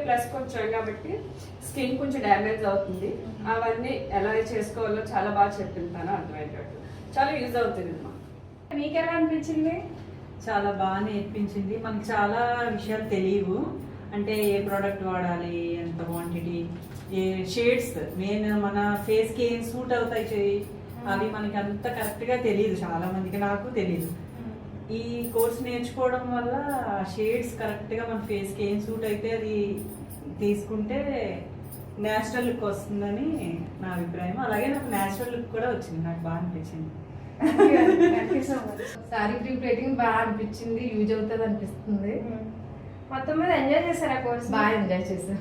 Plus కొంచెం కాబట్టి skin కొంచెం డ్యామేజ్ అవుతుంది. అవన్నీ ఎలా చేసుకోవాలో చాలా బాగా చెప్పింటాను, అర్థమయ్యేటట్టు చాలా యూజ్ అవుతుంది. మీకు ఎలా అనిపించింది? చాలా బాగా నేర్పించింది. మనకు చాలా విషయాలు తెలియవు, అంటే ఏ ప్రోడక్ట్ వాడాలి, ఎంత క్వాంటిటీ, ఏ షేడ్స్ మెయిన్ మన ఫేస్కి ఏం సూట్ అవుతాయి అవి మనకి అంత కరెక్ట్గా తెలియదు, చాలా మందికి, నాకు తెలియదు. ఈ కోర్స్ నేర్చుకోవడం వల్ల షేడ్స్ కరెక్ట్గా మన ఫేస్కి ఏం సూట్ అయితే అది తీసుకుంటే న్యాచురల్ లుక్ వస్తుందని నా అభిప్రాయం. అలాగే నాకు న్యాచురల్ లుక్ కూడా వచ్చింది, నాకు బాగా అనిపించింది. సారీ ప్రీ ప్లేటింగ్ బాగా అనిపించింది, యూజ్ అవుతుంది అనిపిస్తుంది. మొత్తం మీద ఎంజాయ్ చేశారా కోర్స్? బాగా ఎంజాయ్ చేశాను.